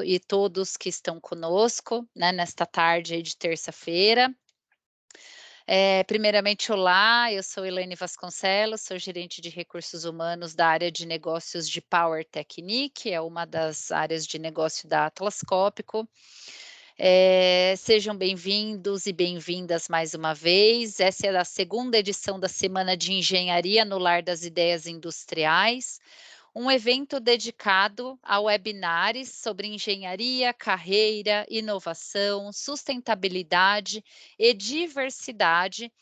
e todos que estão conosco, né, nesta tarde aí de terça-feira. Primeiramente, olá, eu sou Elaine Vasconcelos, sou gerente de recursos humanos da área de negócios de Power Technique, é uma das áreas de negócio da Atlas Copco. Sejam bem-vindos e bem-vindas mais uma vez. Essa é a segunda edição da Semana de Engenharia no Lar das Ideias Industriais, um evento dedicado a webinars sobre engenharia, carreira, inovação, sustentabilidade e diversidade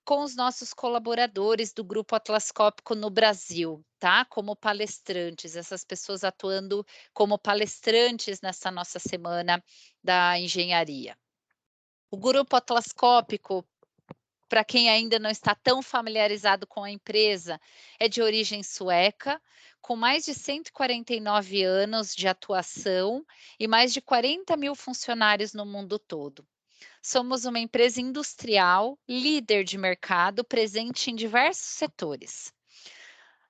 com os nossos colaboradores do Grupo Atlas Copco no Brasil, tá? Como palestrantes, essas pessoas atuando como palestrantes nessa nossa semana da engenharia. O Grupo Atlas Copco, para quem ainda não está tão familiarizado com a empresa, é de origem sueca, com mais de 149 anos de atuação e mais de 40 mil funcionários no mundo todo. Somos uma empresa industrial, líder de mercado, presente em diversos setores.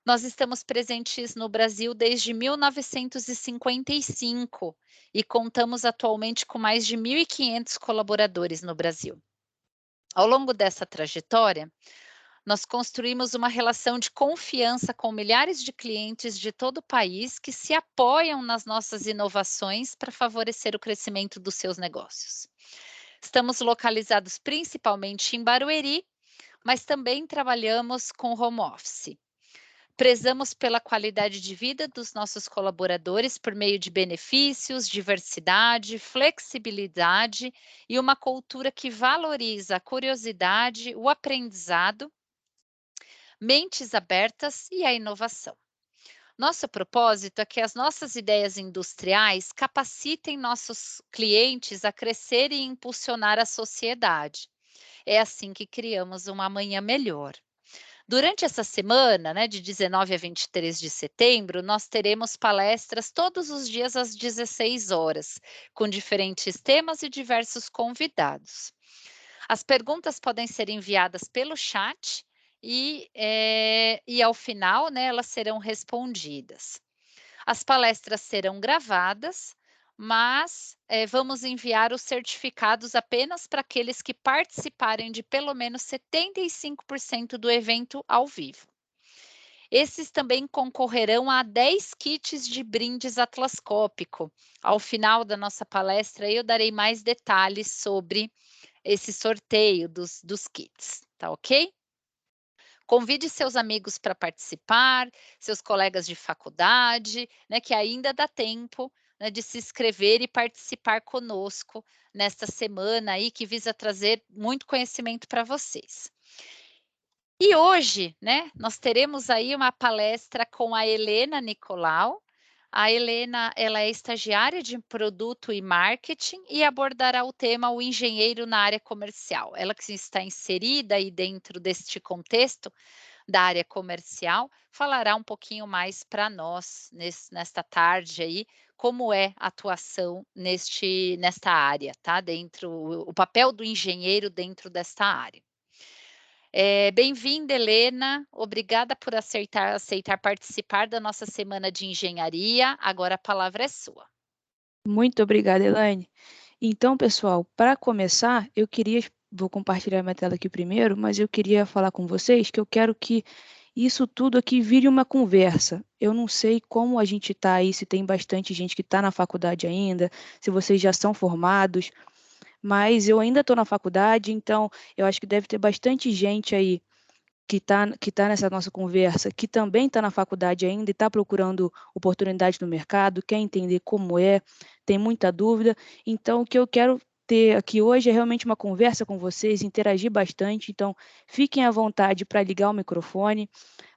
Nós estamos presentes no Brasil desde 1955 e contamos atualmente com mais de 1.500 colaboradores no Brasil. Ao longo dessa trajetória, nós construímos uma relação de confiança com milhares de clientes de todo o país que se apoiam nas nossas inovações para favorecer o crescimento dos seus negócios. Estamos localizados principalmente em Barueri, mas também trabalhamos com home office. Prezamos pela qualidade de vida dos nossos colaboradores por meio de benefícios, diversidade, flexibilidade e uma cultura que valoriza a curiosidade, o aprendizado, mentes abertas e a inovação. Nosso propósito é que as nossas ideias industriais capacitem nossos clientes a crescer e impulsionar a sociedade. É assim que criamos uma amanhã melhor. Durante essa semana, né, de 19 a 23 de setembro, nós teremos palestras todos os dias às 16 horas, com diferentes temas e diversos convidados. As perguntas podem ser enviadas pelo chat e ao final, né, elas serão respondidas. As palestras serão gravadas, mas vamos enviar os certificados apenas para aqueles que participarem de pelo menos 75% do evento ao vivo. Esses também concorrerão a 10 kits de brindes Atlas Copco. Ao final da nossa palestra, eu darei mais detalhes sobre esse sorteio dos kits, tá ok? Convide seus amigos para participar, seus colegas de faculdade, né, que ainda dá tempo, né, de se inscrever e participar conosco nesta semana aí que visa trazer muito conhecimento para vocês. E hoje, né, nós teremos aí uma palestra com a Helena Nicolau. A Helena, ela é estagiária de produto e marketing e abordará o tema o engenheiro na área comercial. Ela que está inserida aí dentro deste contexto da área comercial, falará um pouquinho mais para nós nesta tarde aí, como é a atuação nesta área, tá? Dentro o papel do engenheiro dentro desta área. Bem-vinda, Helena. Obrigada por aceitar participar da nossa semana de engenharia. Agora a palavra é sua. Muito obrigada, Elaine. Então, pessoal, para começar, vou compartilhar minha tela aqui primeiro, mas eu queria falar com vocês que eu quero que isso tudo aqui vire uma conversa. Eu não sei como a gente está aí, se tem bastante gente que está na faculdade ainda, se vocês já são formados, mas eu ainda estou na faculdade, então eu acho que deve ter bastante gente aí que tá nessa nossa conversa, que também está na faculdade ainda e está procurando oportunidade no mercado, quer entender como é, tem muita dúvida. Então, o que eu quero ter aqui hoje é realmente uma conversa com vocês, interagir bastante. Então, fiquem à vontade para ligar o microfone.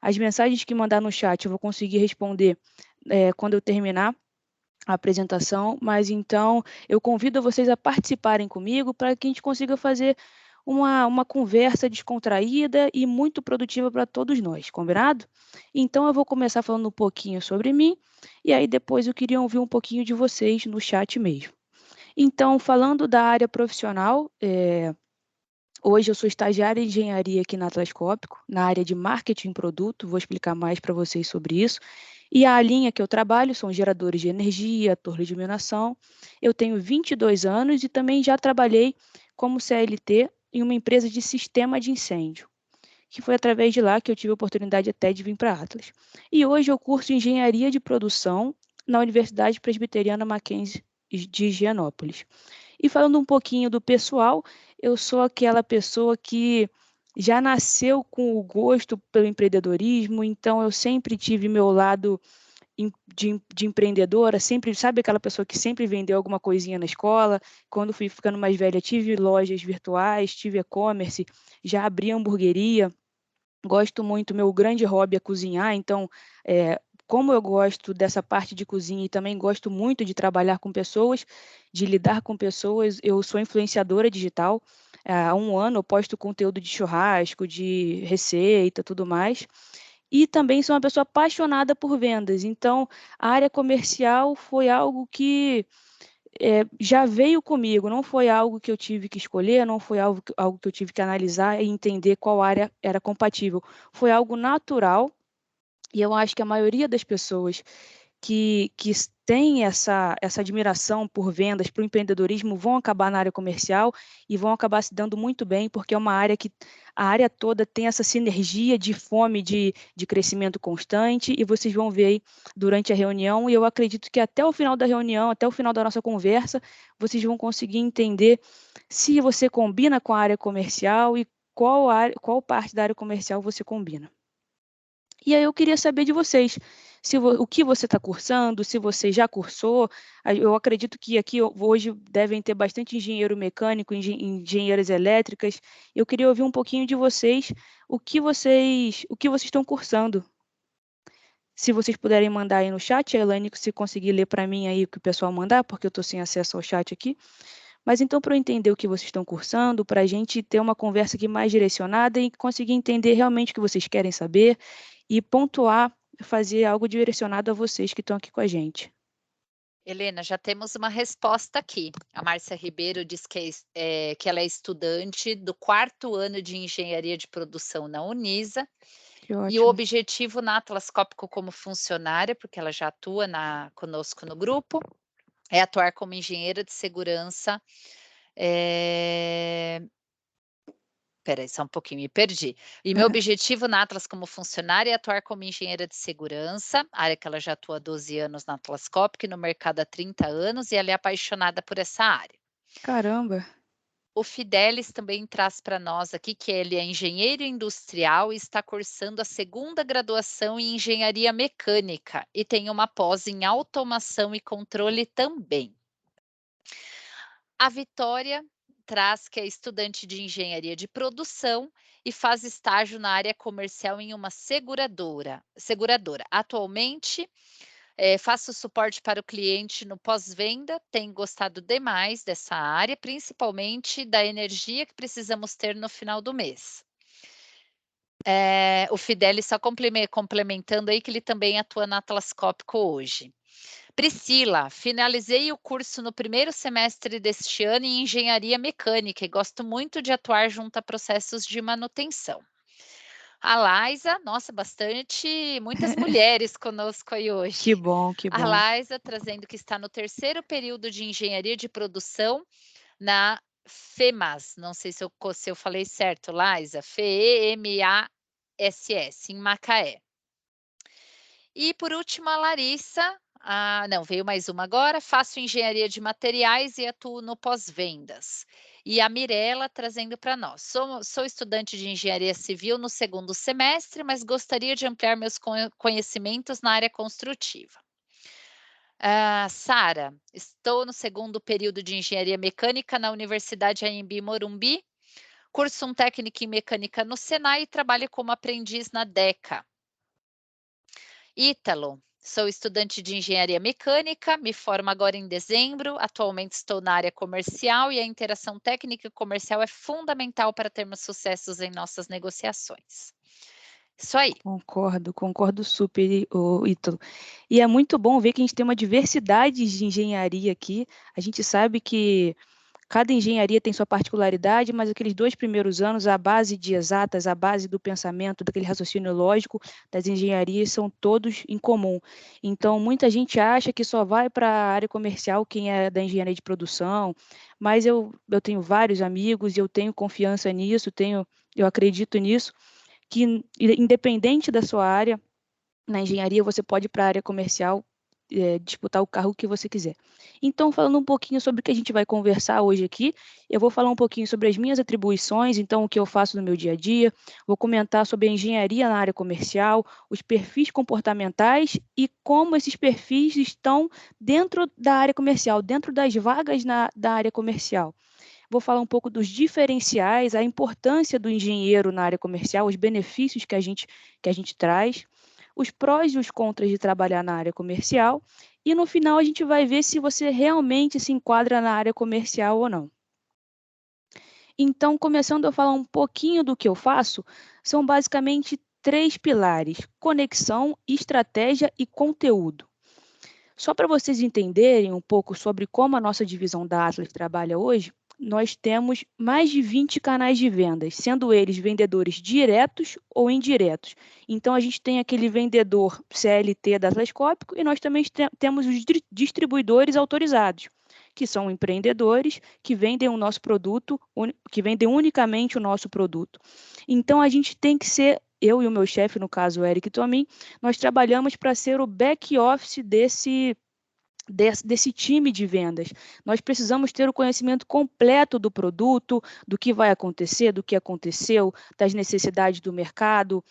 As mensagens que mandar no chat eu vou conseguir responder quando eu terminar a apresentação, mas então eu convido vocês a participarem comigo para que a gente consiga fazer uma conversa descontraída e muito produtiva para todos nós, combinado? Então eu vou começar falando um pouquinho sobre mim, e aí depois eu queria ouvir um pouquinho de vocês no chat mesmo. Então, falando da área profissional, hoje eu sou estagiária em engenharia aqui na Atlas Copco, na área de marketing produto, vou explicar mais para vocês sobre isso. E a linha que eu trabalho são geradores de energia, torre de iluminação. Eu tenho 22 anos e também já trabalhei como CLT em uma empresa de sistema de incêndio, que foi através de lá que eu tive a oportunidade até de vir para a Atlas. E hoje eu curso engenharia de produção na Universidade Presbiteriana Mackenzie de Higienópolis. E falando um pouquinho do pessoal, eu sou aquela pessoa que já nasceu com o gosto pelo empreendedorismo, então eu sempre tive meu lado de empreendedora, sempre, sabe aquela pessoa que sempre vendeu alguma coisinha na escola? Quando fui ficando mais velha, tive lojas virtuais, tive e-commerce, já abri hamburgueria. Gosto muito, meu grande hobby é cozinhar, então, como eu gosto dessa parte de cozinha e também gosto muito de trabalhar com pessoas, de lidar com pessoas, eu sou influenciadora digital. Há um ano eu posto conteúdo de churrasco, de receita, tudo mais. E também sou uma pessoa apaixonada por vendas, então a área comercial foi algo que já veio comigo, não foi algo que eu tive que escolher, não foi algo que eu tive que analisar e entender qual área era compatível. Foi algo natural, e eu acho que a maioria das pessoas que têm essa admiração por vendas, por empreendedorismo, vão acabar na área comercial e vão acabar se dando muito bem, porque é uma área que a área toda tem essa sinergia de fome de crescimento constante, e vocês vão ver aí durante a reunião, e eu acredito que até o final da reunião, até o final da nossa conversa, vocês vão conseguir entender se você combina com a área comercial e qual parte da área comercial você combina. E aí eu queria saber de vocês, o que você está cursando, se você já cursou. Eu acredito que aqui hoje devem ter bastante engenheiro mecânico, engenheiras elétricas. Eu queria ouvir um pouquinho de vocês, o que vocês estão cursando. Se vocês puderem mandar aí no chat, a Elaine, se conseguir ler para mim aí o que o pessoal mandar, porque eu estou sem acesso ao chat aqui. Mas então, para eu entender o que vocês estão cursando, para a gente ter uma conversa aqui mais direcionada e conseguir entender realmente o que vocês querem saber e pontuar, fazer algo direcionado a vocês que estão aqui com a gente. Helena, já temos uma resposta aqui. A Márcia Ribeiro diz que ela é estudante do 4º ano de Engenharia de Produção na Unisa, Que e o ótimo. objetivo na Atlas Copco como funcionária, porque ela já atua conosco no grupo, é atuar como engenheira de segurança. Espera aí só um pouquinho, me perdi. E meu objetivo na Atlas como funcionária é atuar como engenheira de segurança, área que ela já atua há 12 anos na Atlas Copco, no mercado há 30 anos, e ela é apaixonada por essa área. Caramba, O Fidelis também traz para nós aqui que ele é engenheiro industrial e está cursando a 2ª graduação em engenharia mecânica e tem uma pós em automação e controle também. A Vitória traz que é estudante de engenharia de produção e faz estágio na área comercial em uma seguradora. Atualmente, faço suporte para o cliente no pós-venda, tenho gostado demais dessa área, principalmente da energia que precisamos ter no final do mês. O Fidelis só complementando aí que ele também atua na Atlas Copco hoje. Priscila, finalizei o curso no 1º semestre deste ano em engenharia mecânica e gosto muito de atuar junto a processos de manutenção. A Laisa, nossa, muitas mulheres conosco aí que hoje. bom, que A bom. Laisa trazendo que está no 3º período de engenharia de produção na FEMAS, não sei se eu falei certo, Laisa, FEMASS, em Macaé. E por último, a Larissa, não, veio mais uma agora, faço engenharia de materiais e atuo no pós-vendas. E a Mirela trazendo para nós, sou estudante de engenharia civil no 2º semestre, mas gostaria de ampliar meus conhecimentos na área construtiva. Sara, estou no 2º período de engenharia mecânica na Universidade Anhembi Morumbi, curso um técnico em mecânica no Senai e trabalho como aprendiz na DECA. Ítalo, sou estudante de engenharia mecânica, me formo agora em dezembro, atualmente estou na área comercial e a interação técnica e comercial é fundamental para termos sucessos em nossas negociações. Isso aí. Concordo super, Ítalo. E é muito bom ver que a gente tem uma diversidade de engenharia aqui. A gente sabe que Cada engenharia tem sua particularidade, mas aqueles 2 primeiros anos, a base de exatas, a base do pensamento, daquele raciocínio lógico das engenharias são todos em comum. Então, muita gente acha que só vai para a área comercial quem é da engenharia de produção, mas eu tenho vários amigos e eu tenho confiança nisso, eu acredito nisso, que independente da sua área, na engenharia você pode ir para a área comercial, disputar o cargo que você quiser. Então, falando um pouquinho sobre o que a gente vai conversar hoje aqui, eu vou falar um pouquinho sobre as minhas atribuições, então o que eu faço no meu dia a dia, vou comentar sobre a engenharia na área comercial, os perfis comportamentais e como esses perfis estão dentro da área comercial, dentro das vagas da área comercial. Vou falar um pouco dos diferenciais, a importância do engenheiro na área comercial, os benefícios que a gente traz, os prós e os contras de trabalhar na área comercial, e no final a gente vai ver se você realmente se enquadra na área comercial ou não. Então, começando a falar um pouquinho do que eu faço, são basicamente 3 pilares: conexão, estratégia e conteúdo. Só para vocês entenderem um pouco sobre como a nossa divisão da Atlas trabalha hoje, nós temos mais de 20 canais de vendas, sendo eles vendedores diretos ou indiretos. Então, a gente tem aquele vendedor CLT da Atlas Copco e nós também temos os distribuidores autorizados, que são empreendedores que vendem o nosso produto, que vendem unicamente o nosso produto. Então, a gente tem que ser, eu e o meu chefe, no caso o Eric Tomin, nós trabalhamos para ser o back-office desse time de vendas. Nós precisamos ter o conhecimento completo do produto, do que vai acontecer, do que aconteceu, das necessidades do mercado,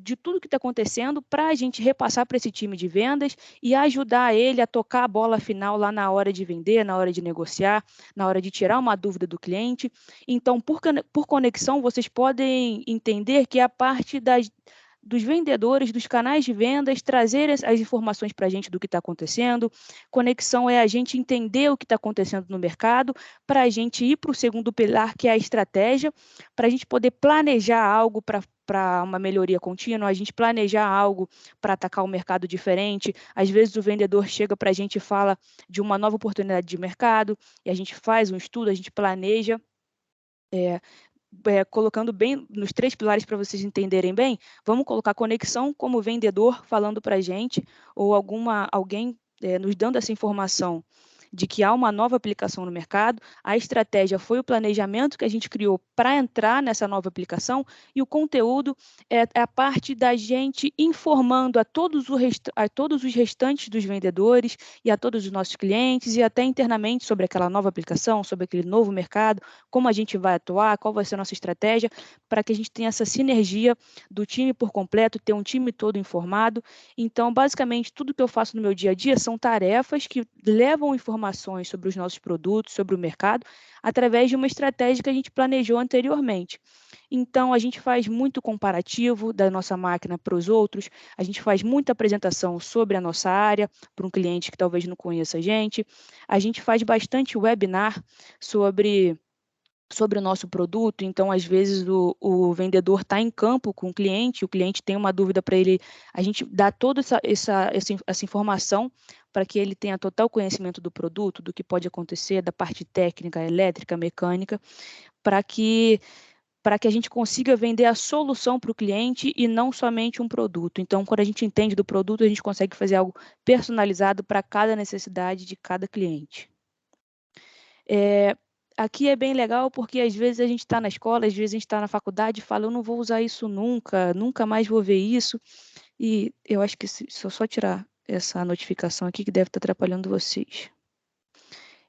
de tudo que está acontecendo para a gente repassar para esse time de vendas e ajudar ele a tocar a bola final lá na hora de vender, na hora de negociar, na hora de tirar uma dúvida do cliente. Então, por conexão, vocês podem entender que a parte dos vendedores, dos canais de vendas, trazer as informações para a gente do que está acontecendo. Conexão é a gente entender o que está acontecendo no mercado, para a gente ir para o segundo pilar, que é a estratégia, para a gente poder planejar algo para uma melhoria contínua, a gente planejar algo para atacar um mercado diferente. Às vezes o vendedor chega para a gente e fala de uma nova oportunidade de mercado, e a gente faz um estudo, a gente planeja, colocando bem nos 3 pilares para vocês entenderem bem. Vamos colocar conexão como vendedor falando para a gente, ou alguém nos dando essa informação de que há uma nova aplicação no mercado. A estratégia foi o planejamento que a gente criou para entrar nessa nova aplicação, e o conteúdo é a parte da gente informando a todos os restantes dos vendedores e a todos os nossos clientes e até internamente sobre aquela nova aplicação, sobre aquele novo mercado, como a gente vai atuar, qual vai ser a nossa estratégia, para que a gente tenha essa sinergia do time por completo, ter um time todo informado. Então, basicamente, tudo que eu faço no meu dia a dia são tarefas que levam informações sobre os nossos produtos, sobre o mercado, através de uma estratégia que a gente planejou anteriormente. Então, a gente faz muito comparativo da nossa máquina para os outros, a gente faz muita apresentação sobre a nossa área, para um cliente que talvez não conheça a gente faz bastante webinar sobre o nosso produto. Então, às vezes, o vendedor está em campo com o cliente tem uma dúvida para ele, a gente dá toda essa informação para que ele tenha total conhecimento do produto, do que pode acontecer, da parte técnica, elétrica, mecânica, para que a gente consiga vender a solução para o cliente e não somente um produto. Então, quando a gente entende do produto, a gente consegue fazer algo personalizado para cada necessidade de cada cliente. Aqui é bem legal porque às vezes a gente está na escola, às vezes a gente está na faculdade e fala, eu não vou usar isso nunca mais vou ver isso. E eu acho que se eu só tirar essa notificação aqui que deve estar atrapalhando vocês.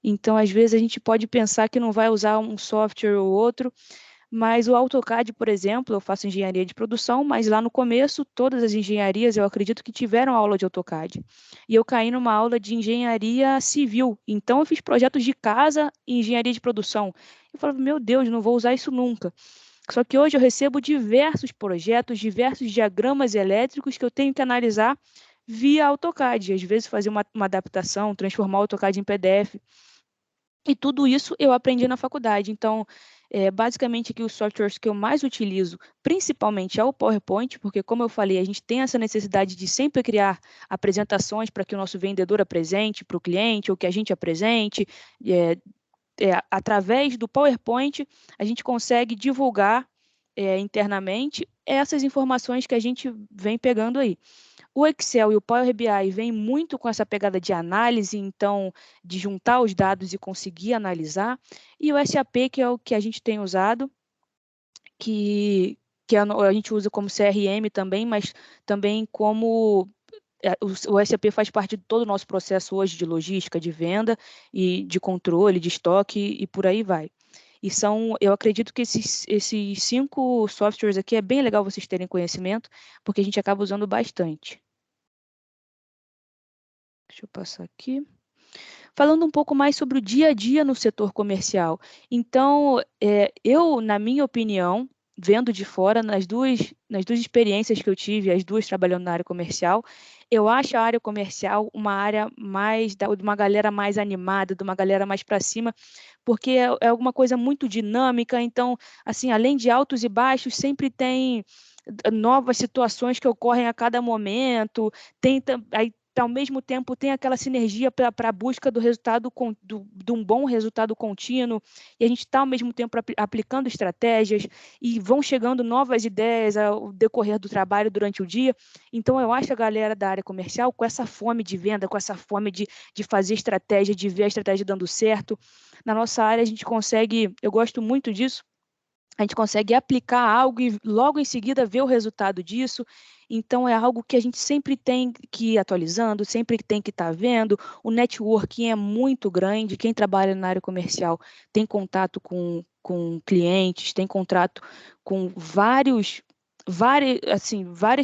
Então, às vezes a gente pode pensar que não vai usar um software ou outro, mas o AutoCAD, por exemplo, eu faço engenharia de produção, mas lá no começo, todas as engenharias, eu acredito que tiveram aula de AutoCAD. E eu caí numa aula de engenharia civil. Então, eu fiz projetos de casa e engenharia de produção. Eu falava, meu Deus, não vou usar isso nunca. Só que hoje eu recebo diversos projetos, diversos diagramas elétricos que eu tenho que analisar via AutoCAD. Às vezes, fazer uma adaptação, transformar o AutoCAD em PDF. E tudo isso eu aprendi na faculdade. Então, Basicamente, aqui os softwares que eu mais utilizo, principalmente é o PowerPoint, porque, como eu falei, a gente tem essa necessidade de sempre criar apresentações para que o nosso vendedor apresente para o cliente, ou que a gente apresente. Através do PowerPoint, a gente consegue divulgar internamente essas informações que a gente vem pegando aí. O Excel e o Power BI vêm muito com essa pegada de análise, então, de juntar os dados e conseguir analisar. E o SAP, que é o que a gente tem usado, que a gente usa como CRM também, mas também como o SAP faz parte de todo o nosso processo hoje de logística, de venda e de controle, de estoque e por aí vai. Eu acredito que esses 5 softwares aqui é bem legal vocês terem conhecimento, porque a gente acaba usando bastante. Deixa eu passar aqui. Falando um pouco mais sobre o dia a dia no setor comercial. Então, eu, na minha opinião, vendo de fora, nas duas experiências que eu tive, as duas trabalhando na área comercial, eu acho a área comercial uma área de uma galera mais animada, de uma galera mais para cima, porque é alguma coisa muito dinâmica. Então, assim, além de altos e baixos, sempre tem novas situações que ocorrem a cada momento, aí ao mesmo tempo tem aquela sinergia para a busca do resultado, de um bom resultado contínuo, e a gente está ao mesmo tempo aplicando estratégias e vão chegando novas ideias ao decorrer do trabalho durante o dia. Então, eu acho a galera da área comercial com essa fome de venda, com essa fome de fazer estratégia, de ver a estratégia dando certo. Na nossa área, a gente consegue, eu gosto muito disso, a gente consegue aplicar algo e logo em seguida ver o resultado disso. Então, é algo que a gente sempre tem que ir atualizando, sempre tem que estar vendo. O networking é muito grande. Quem trabalha na área comercial tem contato com clientes, tem contato com várias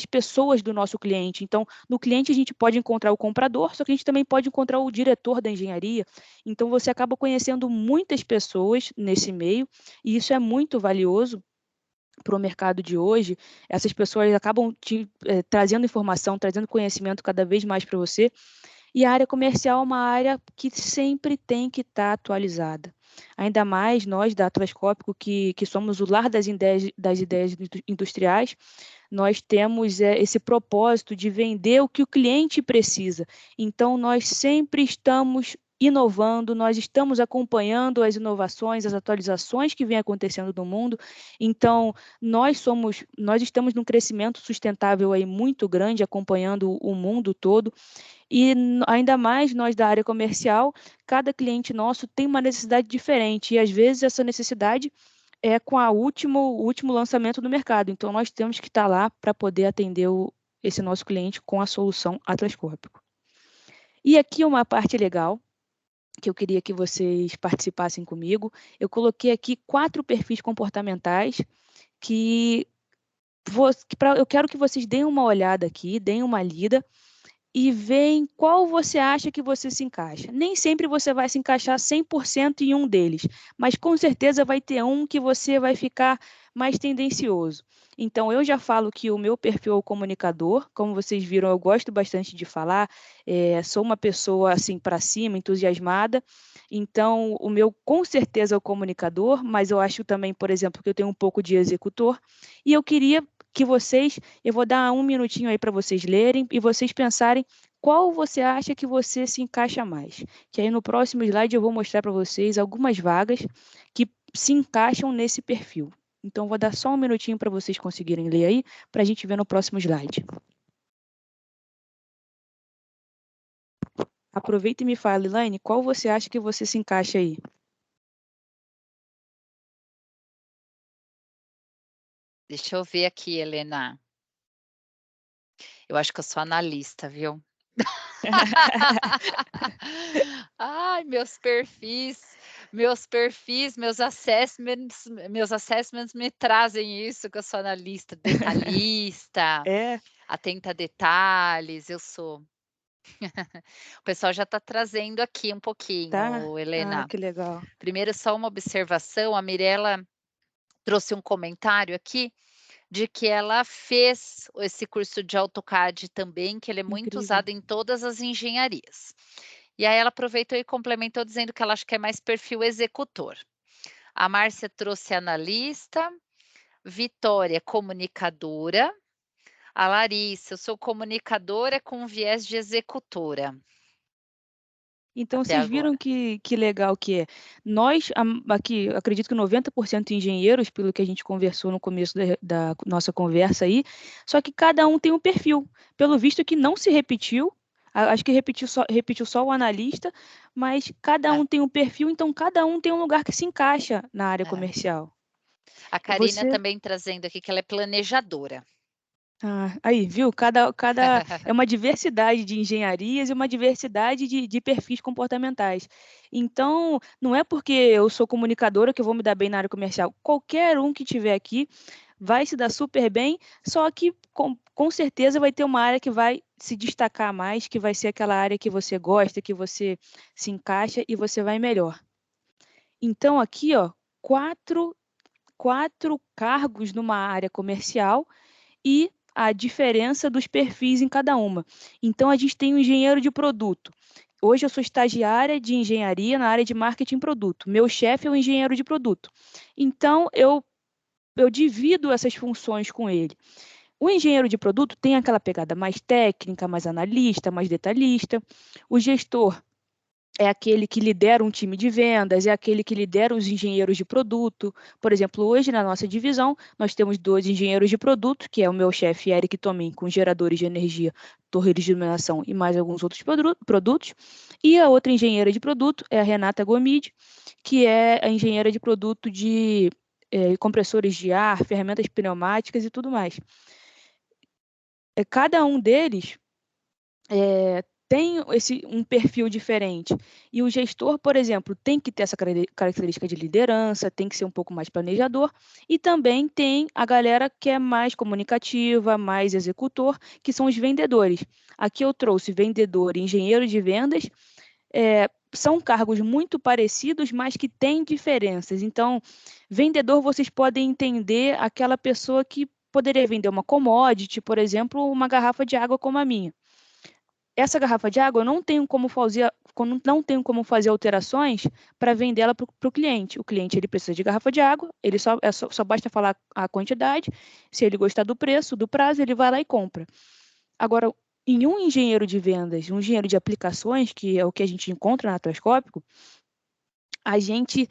pessoas do nosso cliente. Então, no cliente a gente pode encontrar o comprador, só que a gente também pode encontrar o diretor da engenharia. Então, você acaba conhecendo muitas pessoas nesse meio, e isso é muito valioso para o mercado de hoje. Essas pessoas acabam trazendo informação, trazendo conhecimento cada vez mais para você. E a área comercial é uma área que sempre tem que estar atualizada. Ainda mais nós da Atlascópico, que somos o lar das ideias industriais, nós temos esse propósito de vender o que o cliente precisa. Então, nós sempre estamos inovando, nós estamos acompanhando as inovações, as atualizações que vêm acontecendo no mundo. Então, nós estamos num crescimento sustentável aí muito grande, acompanhando o mundo todo. E ainda mais nós da área comercial, cada cliente nosso tem uma necessidade diferente, e às vezes essa necessidade é com o último lançamento do mercado. Então, nós temos que estar lá para poder atender esse nosso cliente com a solução Atlas Cópico. E aqui uma parte legal, que eu queria que vocês participassem comigo. Eu coloquei aqui 4 perfis comportamentais que eu quero que vocês deem uma olhada aqui, deem uma lida, e ver em qual você acha que você se encaixa. Nem sempre você vai se encaixar 100% em um deles, mas com certeza vai ter um que você vai ficar mais tendencioso. Então, eu já falo que o meu perfil é o comunicador. Como vocês viram, eu gosto bastante de falar, sou uma pessoa assim para cima, entusiasmada. Então, o meu com certeza é o comunicador, mas eu acho também, por exemplo, que eu tenho um pouco de executor. E eu queria que eu vou dar um minutinho aí para vocês lerem e vocês pensarem qual você acha que você se encaixa mais. Que aí no próximo slide eu vou mostrar para vocês algumas vagas que se encaixam nesse perfil. Então, vou dar só um minutinho para vocês conseguirem ler aí, para a gente ver no próximo slide. Aproveita e me fala, Elaine, qual você acha que você se encaixa aí? Deixa eu ver aqui, Helena. Eu acho que eu sou analista, viu? Ai, meus assessments me trazem isso, que eu sou analista, detalhista, É, atenta a detalhes, eu sou. O pessoal já está trazendo aqui um tá? pouquinho, Ah, Helena. que legal. Primeiro, só uma observação, a Mirela trouxe um comentário aqui, de que ela fez esse curso de AutoCAD também, que ele é muito Incrível. usado em todas as engenharias. E aí ela aproveitou e complementou dizendo que ela acha que é mais perfil executor. A Márcia trouxe analista, Vitória, comunicadora. A Larissa, eu sou comunicadora com viés de executora, Então até vocês viram agora. que legal que é. Nós, aqui, acredito que 90% engenheiros, pelo que a gente conversou no começo da nossa conversa aí, só que cada um tem um perfil. Pelo visto que não se repetiu, acho que repetiu só o analista, mas cada É, um tem um perfil, então cada um tem um lugar que se encaixa na área é. comercial. A Karina Você também trazendo aqui que ela é planejadora. Aí, viu? Cada é uma diversidade de engenharias e uma diversidade de perfis comportamentais. Então, não é porque eu sou comunicadora que eu vou me dar bem na área comercial. Qualquer um que tiver aqui vai se dar super bem, só que com certeza vai ter uma área que vai se destacar mais, que vai ser aquela área que você gosta, que você se encaixa e você vai melhor. Então, aqui, ó, quatro, quatro cargos numa área comercial e a diferença dos perfis em cada uma. Então, a gente tem um engenheiro de produto. Hoje eu sou estagiária de engenharia na área de marketing produto. Meu chefe é um engenheiro de produto. Então, eu divido essas funções com ele. O engenheiro de produto tem aquela pegada mais técnica, mais analista, mais detalhista. O gestor é aquele que lidera um time de vendas, é aquele que lidera os engenheiros de produto. Por exemplo, hoje na nossa divisão, nós temos 2 engenheiros de produto, que é o meu chefe Eric Tomin, com geradores de energia, torres de iluminação e mais alguns outros produtos. E a outra engenheira de produto é a Renata Gomide, que é a engenheira de produto de compressores de ar, ferramentas pneumáticas e tudo mais. Cada um deles tem um perfil diferente. E o gestor, por exemplo, tem que ter essa característica de liderança, tem que ser um pouco mais planejador, e também tem a galera que é mais comunicativa, mais executor, que são os vendedores. Aqui eu trouxe vendedor e engenheiro de vendas, são cargos muito parecidos, mas que têm diferenças. Então, vendedor, vocês podem entender aquela pessoa que poderia vender uma commodity, por exemplo, uma garrafa de água como a minha. Essa garrafa de água eu não tenho como fazer alterações para vendê-la para o cliente. O cliente ele precisa de garrafa de água, ele só basta falar a quantidade, se ele gostar do preço, do prazo, ele vai lá e compra. Agora, em um engenheiro de vendas, um engenheiro de aplicações, que é o que a gente encontra na Atlascópico, a gente,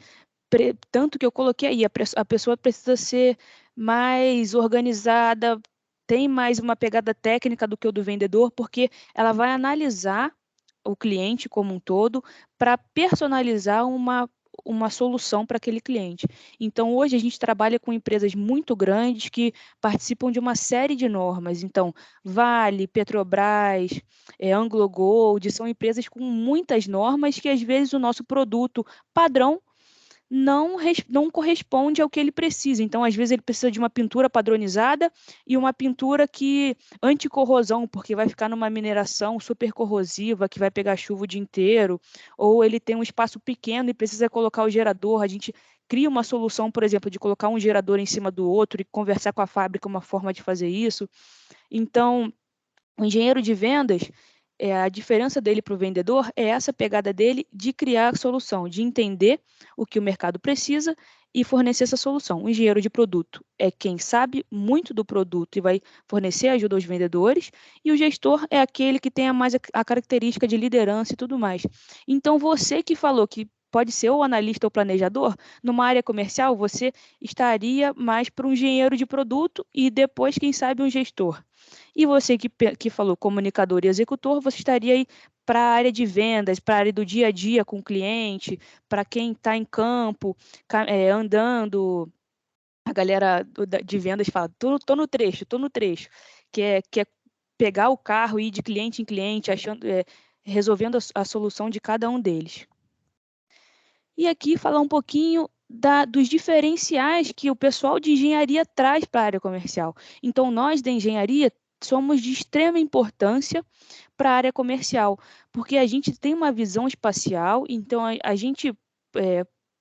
tanto que eu coloquei aí, a pessoa precisa ser mais organizada, tem mais uma pegada técnica do que o do vendedor, porque ela vai analisar o cliente como um todo para personalizar uma solução para aquele cliente. Então, hoje a gente trabalha com empresas muito grandes que participam de uma série de normas. Então, Vale, Petrobras, AngloGold, são empresas com muitas normas que, às vezes, o nosso produto padrão não corresponde ao que ele precisa. Então, às vezes, ele precisa de uma pintura padronizada e uma pintura que anticorrosão, porque vai ficar numa mineração super corrosiva, que vai pegar chuva o dia inteiro, ou ele tem um espaço pequeno e precisa colocar o gerador. A gente cria uma solução, por exemplo, de colocar um gerador em cima do outro e conversar com a fábrica uma forma de fazer isso. Então, o engenheiro de vendas, a diferença dele para o vendedor é essa pegada dele de criar a solução, de entender o que o mercado precisa e fornecer essa solução. O engenheiro de produto é quem sabe muito do produto e vai fornecer ajuda aos vendedores, e o gestor é aquele que tem a característica de liderança e tudo mais. Então, você que falou que pode ser ou analista ou planejador, numa área comercial, você estaria mais para um engenheiro de produto e depois, quem sabe, um gestor. E você que falou comunicador e executor, você estaria aí para a área de vendas, para a área do dia a dia com o cliente, para quem está em campo, andando. A galera de vendas fala, tô no trecho, que é pegar o carro e ir de cliente em cliente, resolvendo a solução de cada um deles. E aqui falar um pouquinho dos diferenciais que o pessoal de engenharia traz para a área comercial. Então, nós da engenharia somos de extrema importância para a área comercial, porque a gente tem uma visão espacial, então a gente,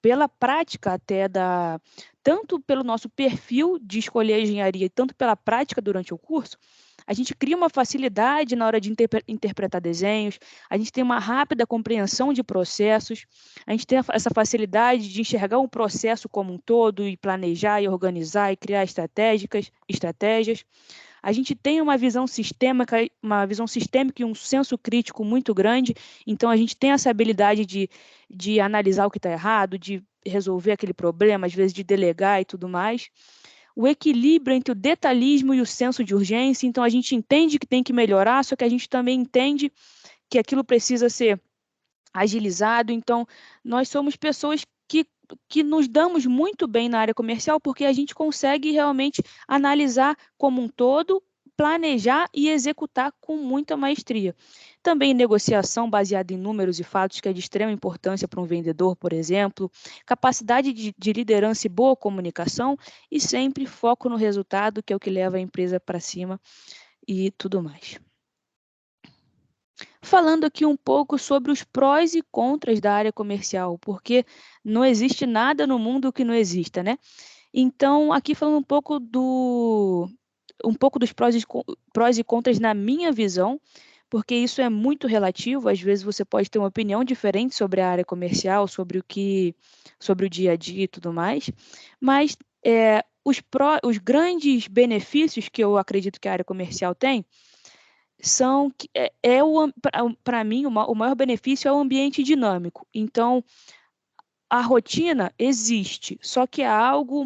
pela prática até tanto pelo nosso perfil de escolher a engenharia, tanto pela prática durante o curso, a gente cria uma facilidade na hora de interpretar desenhos, a gente tem uma rápida compreensão de processos, a gente tem essa facilidade de enxergar um processo como um todo e planejar e organizar e criar estratégias. A gente tem uma visão sistêmica e um senso crítico muito grande, então a gente tem essa habilidade de analisar o que está errado, de resolver aquele problema, às vezes de delegar e tudo mais. O equilíbrio entre o detalhismo e o senso de urgência, então a gente entende que tem que melhorar, só que a gente também entende que aquilo precisa ser agilizado, então nós somos pessoas que nos damos muito bem na área comercial porque a gente consegue realmente analisar como um todo, planejar e executar com muita maestria. Também negociação baseada em números e fatos, que é de extrema importância para um vendedor, por exemplo, capacidade de liderança e boa comunicação e sempre foco no resultado, que é o que leva a empresa para cima e tudo mais. Falando aqui um pouco sobre os prós e contras da área comercial, porque não existe nada no mundo que não exista, né? Então, aqui falando um pouco dos prós e contras na minha visão, porque isso é muito relativo, às vezes você pode ter uma opinião diferente sobre a área comercial, sobre o dia a dia e tudo mais, mas os grandes benefícios que eu acredito que a área comercial tem são para mim o maior benefício é o ambiente dinâmico. Então, a rotina existe, só que é algo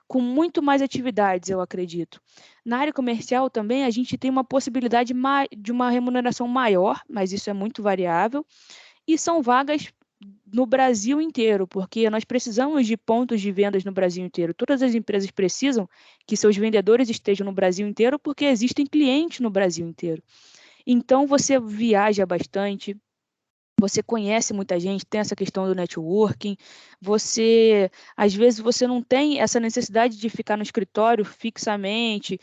com muito mais atividades, eu acredito. Na área comercial também a gente tem uma possibilidade de uma remuneração maior, mas isso é muito variável, e são vagas no Brasil inteiro, porque nós precisamos de pontos de vendas no Brasil inteiro. Todas as empresas precisam que seus vendedores estejam no Brasil inteiro, porque existem clientes no Brasil inteiro. Então, você viaja bastante, você conhece muita gente, tem essa questão do networking, às vezes, você não tem essa necessidade de ficar no escritório fixamente,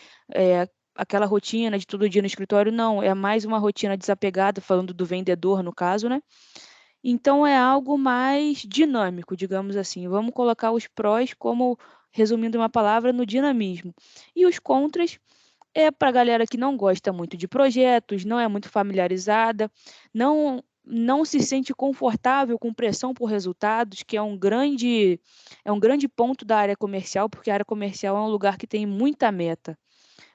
aquela rotina de todo dia no escritório, não, é mais uma rotina desapegada, falando do vendedor, no caso, né? Então, é algo mais dinâmico, digamos assim. Vamos colocar os prós como, resumindo uma palavra, no dinamismo. E os contras é para a galera que não gosta muito de projetos, não é muito familiarizada, não se sente confortável com pressão por resultados, que é um grande ponto da área comercial, porque a área comercial é um lugar que tem muita meta,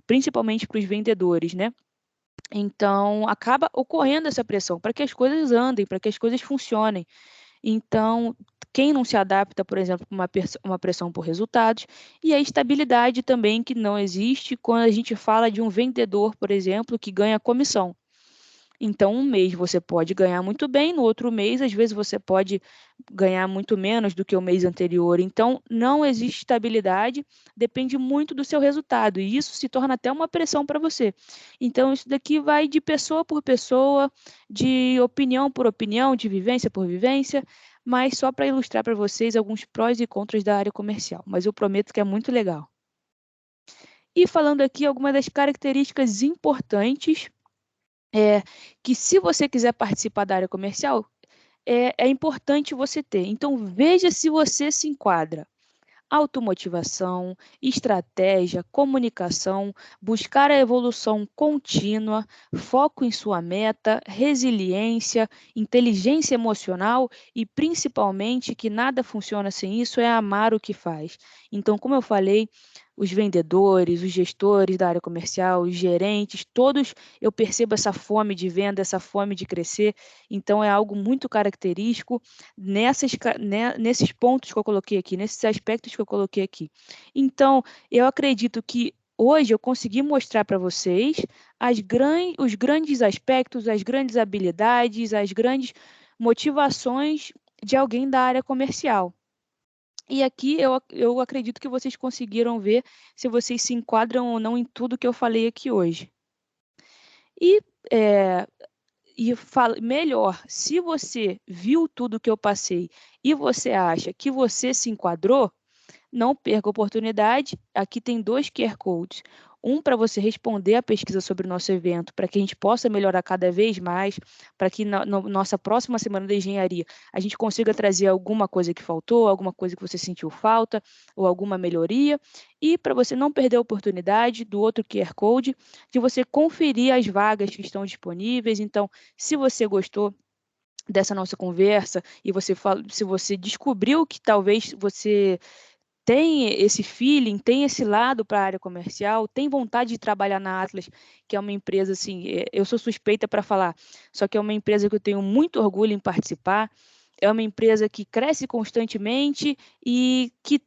principalmente para os vendedores, né? Então, acaba ocorrendo essa pressão para que as coisas andem, para que as coisas funcionem. Então, quem não se adapta, por exemplo, com uma pressão por resultados, e a estabilidade também que não existe quando a gente fala de um vendedor, por exemplo, que ganha comissão. Então, um mês você pode ganhar muito bem, no outro mês, às vezes, você pode ganhar muito menos do que o mês anterior. Então, não existe estabilidade, depende muito do seu resultado, e isso se torna até uma pressão para você. Então, isso daqui vai de pessoa por pessoa, de opinião por opinião, de vivência por vivência, mas só para ilustrar para vocês alguns prós e contras da área comercial, mas eu prometo que é muito legal. E falando aqui algumas das características importantes que se você quiser participar da área comercial, é importante você ter. Então, veja se você se enquadra. Automotivação, estratégia, comunicação, buscar a evolução contínua, foco em sua meta, resiliência, inteligência emocional e, principalmente, que nada funciona sem isso, é amar o que faz. Então, como eu falei, os vendedores, os gestores da área comercial, os gerentes, todos eu percebo essa fome de venda, essa fome de crescer, então é algo muito característico nesses pontos que eu coloquei aqui, nesses aspectos que eu coloquei aqui. Então, eu acredito que hoje eu consegui mostrar para vocês os grandes aspectos, as grandes habilidades, as grandes motivações de alguém da área comercial. E aqui eu acredito que vocês conseguiram ver se vocês se enquadram ou não em tudo que eu falei aqui hoje. E, melhor, se você viu tudo que eu passei e você acha que você se enquadrou, não perca a oportunidade. Aqui tem 2 QR Codes. para você responder a pesquisa sobre o nosso evento, para que a gente possa melhorar cada vez mais, para que na nossa próxima semana da engenharia a gente consiga trazer alguma coisa que faltou, alguma coisa que você sentiu falta, ou alguma melhoria, e para você não perder a oportunidade do outro QR Code, de você conferir as vagas que estão disponíveis. Então, se você gostou dessa nossa conversa e se você descobriu que talvez você tem esse feeling, tem esse lado para a área comercial, tem vontade de trabalhar na Atlas, que é uma empresa assim, eu sou suspeita para falar, só que é uma empresa que eu tenho muito orgulho em participar, é uma empresa que cresce constantemente e que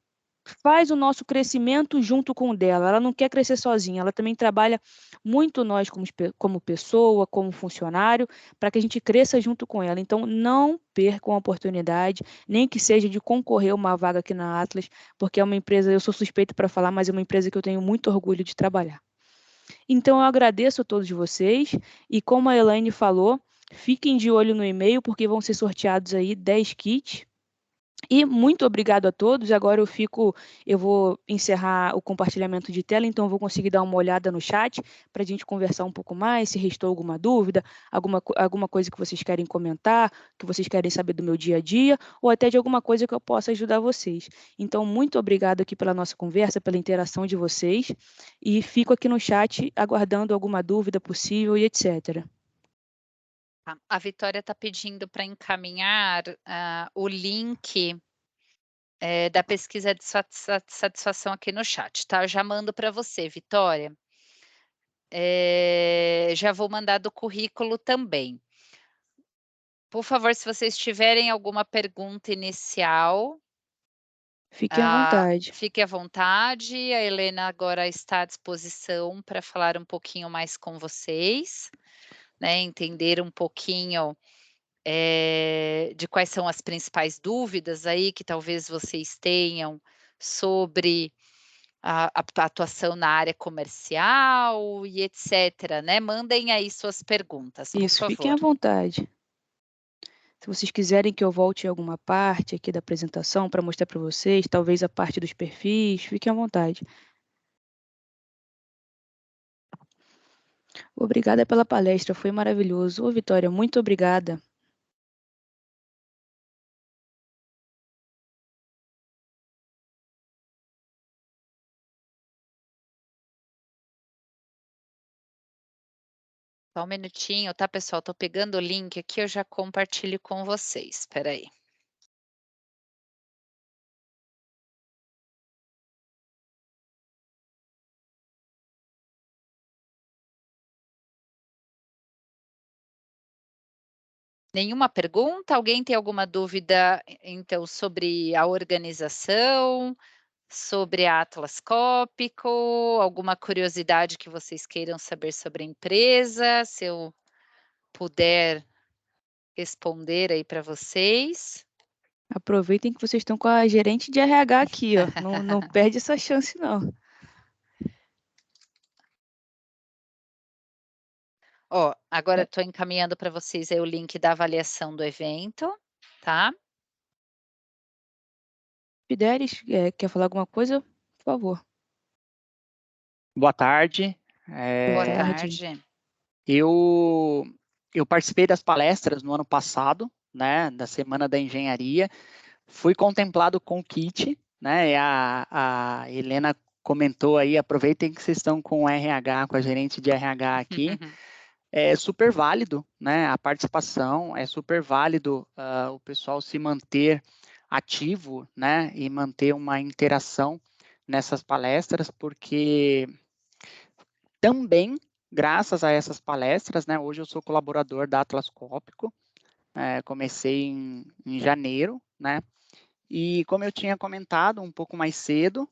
faz o nosso crescimento junto com o dela. Ela não quer crescer sozinha, ela também trabalha muito nós como pessoa, como funcionário, para que a gente cresça junto com ela. Então, não percam a oportunidade, nem que seja de concorrer a uma vaga aqui na Atlas, porque é uma empresa, eu sou suspeita para falar, mas é uma empresa que eu tenho muito orgulho de trabalhar. Então, eu agradeço a todos vocês e, como a Elaine falou, fiquem de olho no e-mail, porque vão ser sorteados aí 10 kits. E muito obrigado a todos. Agora eu vou encerrar o compartilhamento de tela, então eu vou conseguir dar uma olhada no chat para a gente conversar um pouco mais, se restou alguma dúvida, alguma coisa que vocês querem comentar, que vocês querem saber do meu dia a dia, ou até de alguma coisa que eu possa ajudar vocês. Então, muito obrigado aqui pela nossa conversa, pela interação de vocês, e fico aqui no chat aguardando alguma dúvida possível e etc. A Vitória está pedindo para encaminhar o link da pesquisa de satisfação aqui no chat, tá? Eu já mando para você, Vitória. Já vou mandar do currículo também. Por favor, se vocês tiverem alguma pergunta inicial, Fiquem à vontade. fique à vontade. A Helena agora está à disposição para falar um pouquinho mais com vocês, né? Entender um pouquinho de quais são as principais dúvidas aí que talvez vocês tenham sobre a atuação na área comercial e etc, né. Mandem aí suas perguntas, por Isso, fiquem favor. à vontade. Se vocês quiserem que eu volte em alguma parte aqui da apresentação para mostrar para vocês, talvez a parte dos perfis, fiquem à vontade. Obrigada pela palestra, foi maravilhoso. Ô, Vitória, muito obrigada. Só um minutinho, tá, pessoal? Tô pegando o link aqui, eu já compartilho com vocês. Espera aí. Nenhuma pergunta? Alguém tem alguma dúvida, então, sobre a organização, sobre a Atlas Cópico, alguma curiosidade que vocês queiram saber sobre a empresa? Se eu puder responder aí para vocês. Aproveitem que vocês estão com a gerente de RH aqui, ó. Não perde essa chance, não. Ó, agora estou encaminhando para vocês aí o link da avaliação do evento, tá? Fidelis, quer falar alguma coisa? Por favor. Boa tarde. Boa Boa tarde. tarde. Eu participei das palestras no ano passado, né, da Semana da Engenharia. Fui contemplado com o kit, né? E a Helena comentou aí, aproveitem que vocês estão com o RH, com a gerente de RH aqui. É super válido, né? A participação é super válido, o pessoal se manter ativo, né? E manter uma interação nessas palestras, porque também, graças a essas palestras, né? Hoje eu sou colaborador da Atlas Cópico, comecei em janeiro, né? E como eu tinha comentado um pouco mais cedo,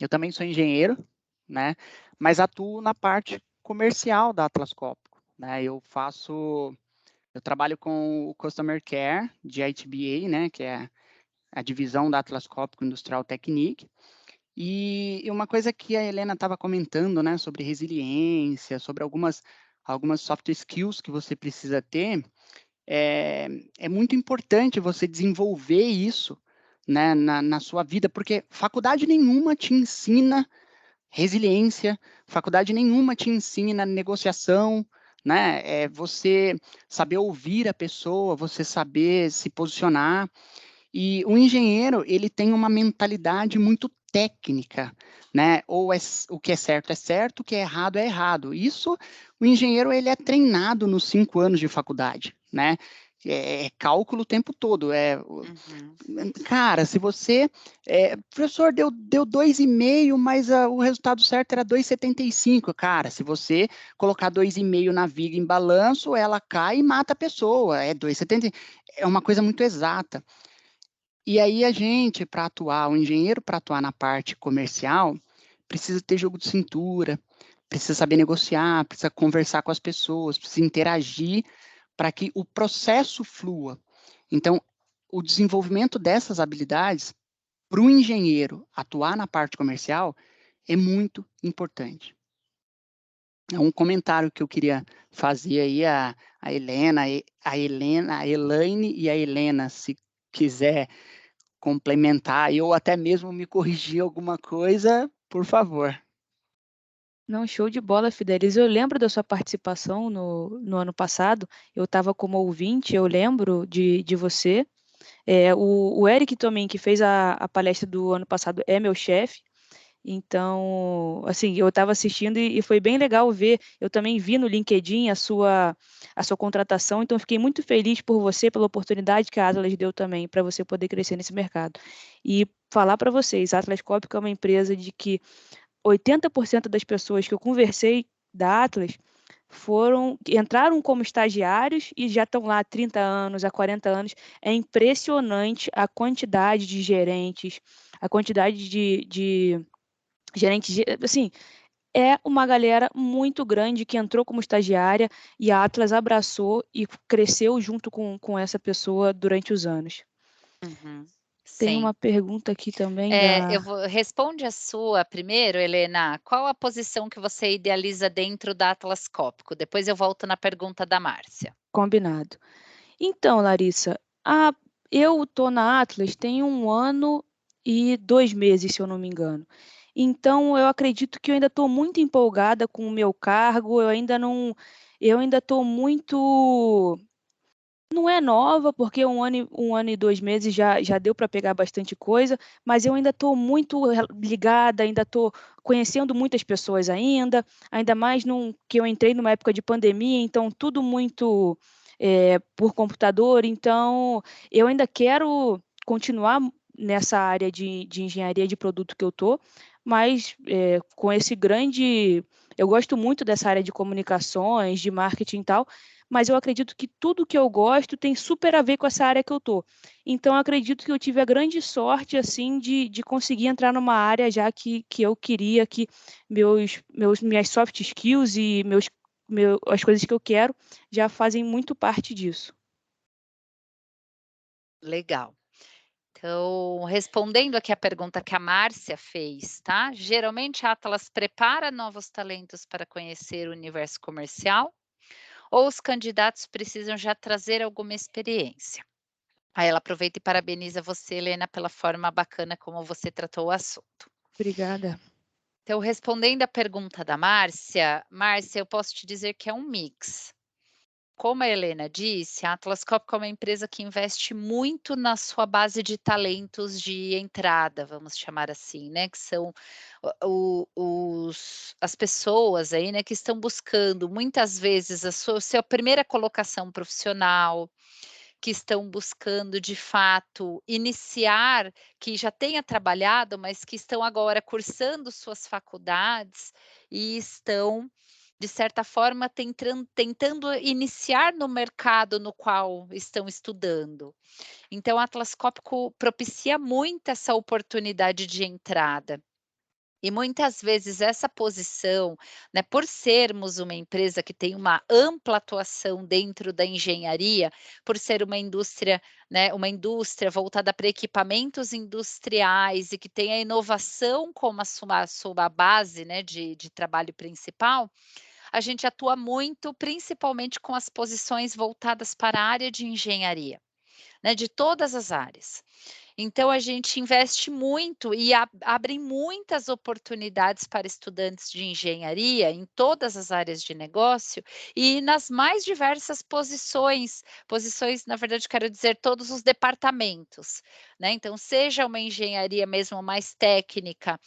eu também sou engenheiro, né? Mas atuo na parte comercial da Atlas Cópico, né? Eu trabalho com o Customer Care de ITBA, né? Que é a divisão da Atlas Cópico Industrial Technique. E uma coisa que a Helena estava comentando, né? Sobre resiliência, sobre algumas soft skills que você precisa ter, é muito importante você desenvolver isso, né, na sua vida, porque faculdade nenhuma te ensina resiliência, faculdade nenhuma te ensina negociação, né? Você saber ouvir a pessoa, você saber se posicionar. E o engenheiro, ele tem uma mentalidade muito técnica, né? Ou o que é certo, o que é errado. Isso, o engenheiro, ele é treinado nos 5 anos de faculdade, né? É cálculo o tempo todo. Cara, se você... professor, deu 2,5, mas o resultado certo era 2,75. Cara, se você colocar 2,5 na viga em balanço, ela cai e mata a pessoa. É 2,75. É uma coisa muito exata. E aí a gente, para atuar, o engenheiro para atuar na parte comercial, precisa ter jogo de cintura, precisa saber negociar, precisa conversar com as pessoas, precisa interagir para que o processo flua. Então, o desenvolvimento dessas habilidades para o engenheiro atuar na parte comercial é muito importante. É um comentário que eu queria fazer aí a Helena, a Elaine e a Helena, se quiser complementar ou até mesmo me corrigir alguma coisa, por favor. Não, show de bola, Fidelis. Eu lembro da sua participação no ano passado. Eu estava como ouvinte, eu lembro de você. O Eric também, que fez a palestra do ano passado, é meu chefe. Então, assim, eu estava assistindo e foi bem legal ver. Eu também vi no LinkedIn a sua contratação, então fiquei muito feliz por você, pela oportunidade que a Atlas deu também para você poder crescer nesse mercado. E falar para vocês, a Atlas Copco é uma empresa de que 80% das pessoas que eu conversei da Atlas entraram como estagiários e já estão lá há 30 anos, há 40 anos. É impressionante a quantidade de gerentes, a quantidade de gerentes, assim, é uma galera muito grande que entrou como estagiária e a Atlas abraçou e cresceu junto com essa pessoa durante os anos. Tem Sim. uma pergunta aqui também da... Responde a sua primeiro, Helena. Qual a posição que você idealiza dentro da Atlas Copco? Depois eu volto na pergunta da Márcia. Combinado. Então, Larissa, eu estou na Atlas tem 1 ano e 2 meses, se eu não me engano. Então, eu acredito que eu ainda estou muito empolgada com o meu cargo, eu ainda estou muito... Não é nova, porque 1 ano e 2 meses já deu para pegar bastante coisa, mas eu ainda estou muito ligada, ainda estou conhecendo muitas pessoas ainda mais que eu entrei numa época de pandemia, então tudo muito por computador, então eu ainda quero continuar nessa área de engenharia de produto que eu estou, mas com esse grande... Eu gosto muito dessa área de comunicações, de marketing e tal, mas eu acredito que tudo que eu gosto tem super a ver com essa área que eu estou. Então, eu acredito que eu tive a grande sorte, assim, de conseguir entrar numa área já que eu queria, que minhas soft skills e as coisas que eu quero já fazem muito parte disso. Legal. Então, respondendo aqui a pergunta que a Márcia fez, tá? Geralmente a Atlas prepara novos talentos para conhecer o universo comercial ou os candidatos precisam já trazer alguma experiência? Aí ela aproveita e parabeniza você, Helena, pela forma bacana como você tratou o assunto. Obrigada. Então, respondendo à pergunta da Márcia, eu posso te dizer que é um mix. Como a Helena disse, a Atlas Copco é uma empresa que investe muito na sua base de talentos de entrada, vamos chamar assim, né, que são as pessoas aí, né, que estão buscando muitas vezes a sua primeira colocação profissional, que estão buscando de fato iniciar, que já tenha trabalhado, mas que estão agora cursando suas faculdades e estão, de certa forma, tentando iniciar no mercado no qual estão estudando. Então, a Atlas Copco propicia muito essa oportunidade de entrada. E muitas vezes essa posição, né, por sermos uma empresa que tem uma ampla atuação dentro da engenharia, por ser uma indústria, né, uma indústria voltada para equipamentos industriais e que tem a inovação como a sua base, né, de trabalho principal, a gente atua muito, principalmente com as posições voltadas para a área de engenharia, né, de todas as áreas. Então, a gente investe muito e abre muitas oportunidades para estudantes de engenharia em todas as áreas de negócio e nas mais diversas posições. Posições, na verdade, quero dizer, todos os departamentos, né? Então, seja uma engenharia mesmo mais técnica,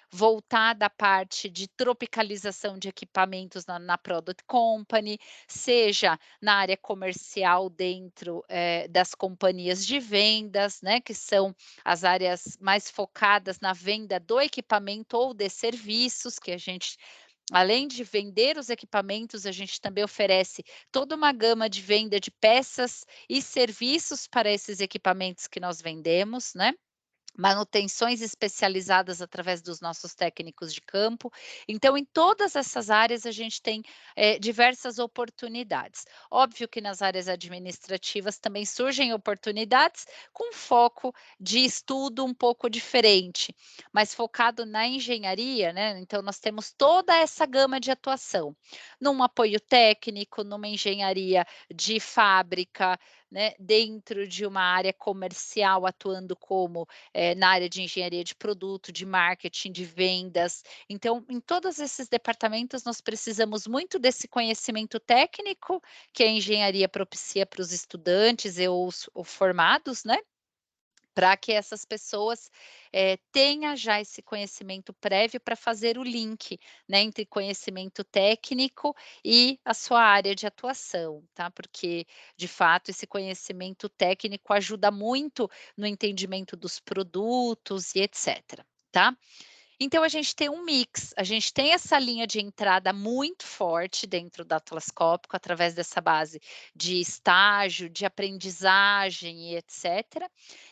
voltada à parte de tropicalização de equipamentos na Product Company, seja na área comercial dentro, das companhias de vendas, né, que são as áreas mais focadas na venda do equipamento ou de serviços, que a gente, além de vender os equipamentos, a gente também oferece toda uma gama de venda de peças e serviços para esses equipamentos que nós vendemos, né? Manutenções especializadas através dos nossos técnicos de campo. Então, em todas essas áreas, a gente tem diversas oportunidades. Óbvio que nas áreas administrativas também surgem oportunidades com foco de estudo um pouco diferente, mas focado na engenharia, né? Então, nós temos toda essa gama de atuação, num apoio técnico, numa engenharia de fábrica, né? Dentro de uma área comercial, atuando como na área de engenharia de produto, de marketing, de vendas. Então, em todos esses departamentos, nós precisamos muito desse conhecimento técnico que a engenharia propicia para os estudantes e os formados, né? Para que essas pessoas tenham já esse conhecimento prévio para fazer o link, né, entre conhecimento técnico e a sua área de atuação, tá? Porque, de fato, esse conhecimento técnico ajuda muito no entendimento dos produtos e etc, tá? Então a gente tem um mix, a gente tem essa linha de entrada muito forte dentro do Atlas Copco, através dessa base de estágio, de aprendizagem e etc.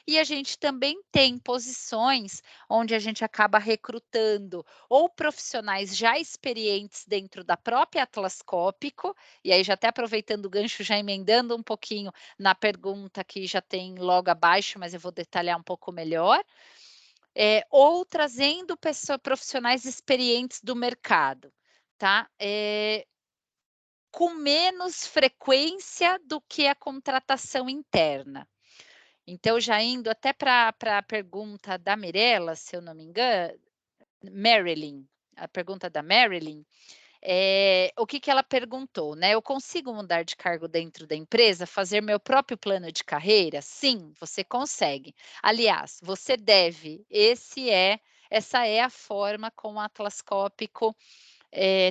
E a gente também tem posições onde a gente acaba recrutando ou profissionais já experientes dentro da própria Atlas Copco, e aí já até aproveitando o gancho, já emendando um pouquinho na pergunta que já tem logo abaixo, mas eu vou detalhar um pouco melhor. Ou trazendo profissionais experientes do mercado, tá? Com menos frequência do que a contratação interna. Então, já indo até para a pergunta da Mirella, se eu não me engano, Marilyn, a pergunta da Marilyn, o que ela perguntou, né? Eu consigo mudar de cargo dentro da empresa, fazer meu próprio plano de carreira? Sim, você consegue. Aliás, você deve. Essa é a forma como a Atlas Copco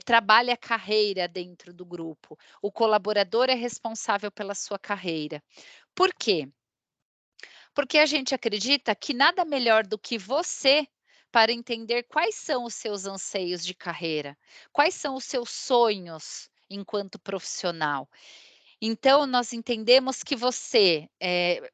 trabalha a carreira dentro do grupo. O colaborador é responsável pela sua carreira. Por quê? Porque a gente acredita que nada melhor do que você para entender quais são os seus anseios de carreira, quais são os seus sonhos enquanto profissional. Então, nós entendemos que você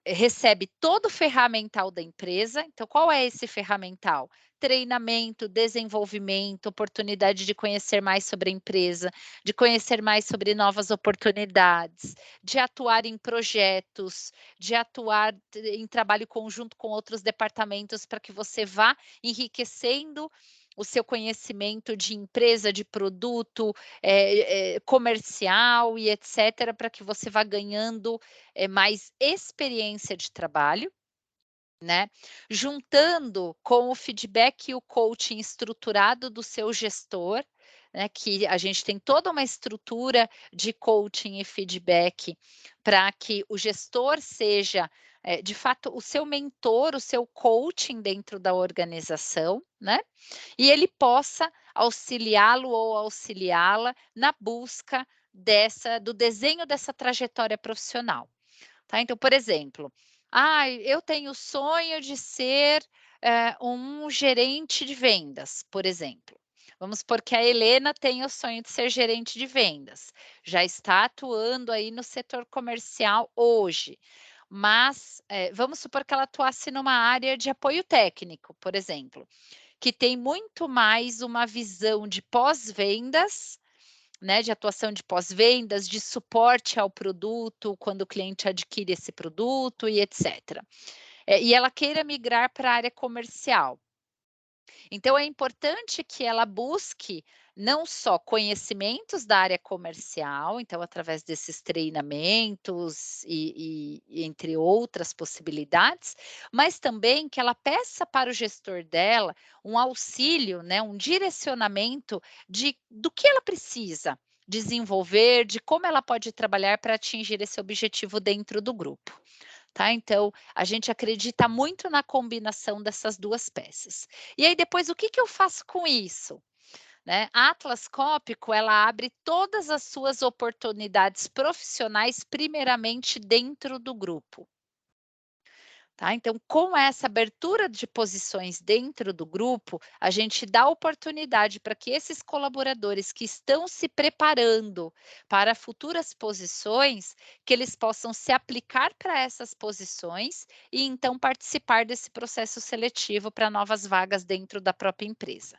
recebe todo o ferramental da empresa. Então, qual é esse ferramental? Treinamento, desenvolvimento, oportunidade de conhecer mais sobre a empresa, de conhecer mais sobre novas oportunidades, de atuar em projetos, de atuar em trabalho conjunto com outros departamentos para que você vá enriquecendo o seu conhecimento de empresa, de produto, comercial e etc, para que você vá ganhando mais experiência de trabalho, né? Juntando com o feedback e o coaching estruturado do seu gestor, né? Que a gente tem toda uma estrutura de coaching e feedback para que o gestor seja de fato o seu mentor, o seu coaching dentro da organização, né? E ele possa auxiliá-lo ou auxiliá-la na busca do desenho dessa trajetória profissional, tá? Então, por exemplo, eu tenho o sonho de ser um gerente de vendas, por exemplo. Vamos supor que a Helena tem o sonho de ser gerente de vendas, já está atuando aí no setor comercial hoje, mas vamos supor que ela atuasse numa área de apoio técnico, por exemplo, que tem muito mais uma visão de pós-vendas, né, de atuação de pós-vendas, de suporte ao produto, quando o cliente adquire esse produto e etc. E ela queira migrar para a área comercial. Então é importante que ela busque não só conhecimentos da área comercial, então através desses treinamentos e entre outras possibilidades, mas também que ela peça para o gestor dela um auxílio, né, um direcionamento do que ela precisa desenvolver, de como ela pode trabalhar para atingir esse objetivo dentro do grupo. Tá, então, a gente acredita muito na combinação dessas 2 peças. E aí depois o que que eu faço com isso? Né, a Atlas Cópico, ela abre todas as suas oportunidades profissionais primeiramente dentro do grupo. Tá, então com essa abertura de posições dentro do grupo, a gente dá oportunidade para que esses colaboradores que estão se preparando para futuras posições, que eles possam se aplicar para essas posições e então participar desse processo seletivo para novas vagas dentro da própria empresa.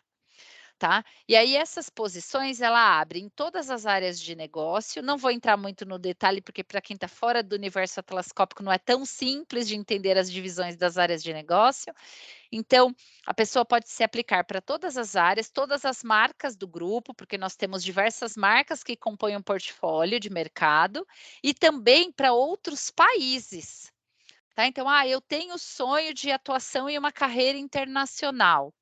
Tá? E aí essas posições ela abre em todas as áreas de negócio, não vou entrar muito no detalhe, porque para quem está fora do universo atlascópico não é tão simples de entender as divisões das áreas de negócio, então a pessoa pode se aplicar para todas as áreas, todas as marcas do grupo, porque nós temos diversas marcas que compõem um portfólio de mercado, e também para outros países. Tá? Então, eu tenho sonho de atuação em uma carreira internacional.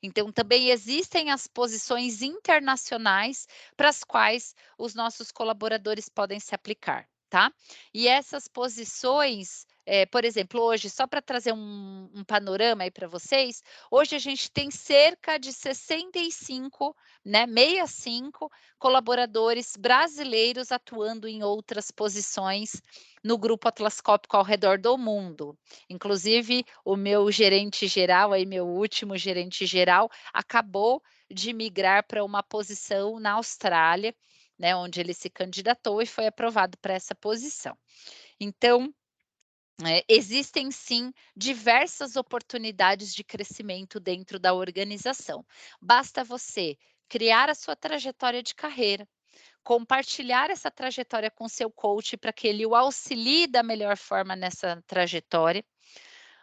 Então, também existem as posições internacionais para as quais os nossos colaboradores podem se aplicar, tá? E essas posições, por exemplo, hoje, só para trazer um panorama aí para vocês, hoje a gente tem cerca de 65, né, 65 colaboradores brasileiros atuando em outras posições no grupo atlascópico ao redor do mundo. Inclusive, o meu gerente geral, aí meu último gerente geral, acabou de migrar para uma posição na Austrália, né, onde ele se candidatou e foi aprovado para essa posição. Então, existem sim diversas oportunidades de crescimento dentro da organização. Basta você criar a sua trajetória de carreira, compartilhar essa trajetória com seu coach para que ele o auxilie da melhor forma nessa trajetória,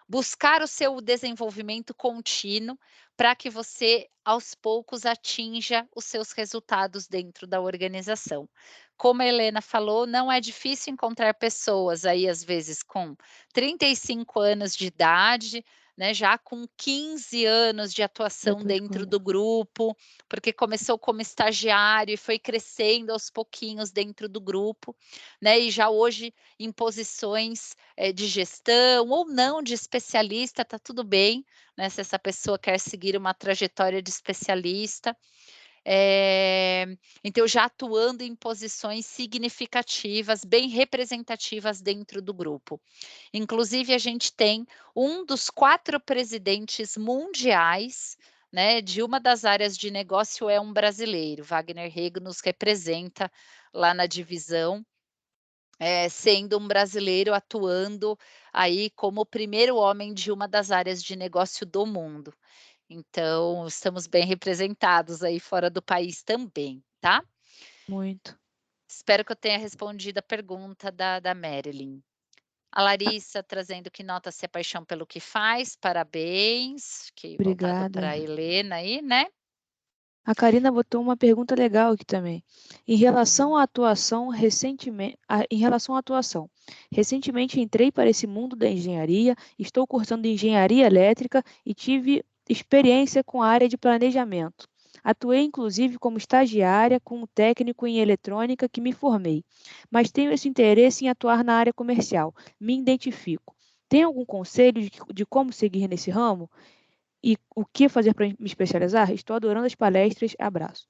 buscar o seu desenvolvimento contínuo para que você, aos poucos, atinja os seus resultados dentro da organização. Como a Helena falou, não é difícil encontrar pessoas aí, às vezes, com 35 anos de idade, né, já com 15 anos de atuação dentro do grupo, porque começou como estagiário e foi crescendo aos pouquinhos dentro do grupo, né, e já hoje em posições de gestão ou não de especialista, está tudo bem, né, se essa pessoa quer seguir uma trajetória de especialista. Então, já atuando em posições significativas, bem representativas dentro do grupo. Inclusive, a gente tem um dos 4 presidentes mundiais, né, de uma das áreas de negócio é um brasileiro, Wagner Rego nos representa lá na divisão, sendo um brasileiro atuando aí como o primeiro homem de uma das áreas de negócio do mundo. Então, estamos bem representados aí fora do país também, tá? Muito. Espero que eu tenha respondido a pergunta da Marilyn. A Larissa trazendo que nota-se a paixão pelo que faz, parabéns, que voltado Obrigada. para a Helena aí, né? A Karina botou uma pergunta legal aqui também. Em relação à atuação, recentemente entrei para esse mundo da engenharia, estou cursando engenharia elétrica e tive experiência com a área de planejamento. Atuei, inclusive, como estagiária com um técnico em eletrônica que me formei, mas tenho esse interesse em atuar na área comercial. Me identifico. Tem algum conselho de como seguir nesse ramo? E o que fazer para me especializar? Estou adorando as palestras. Abraço.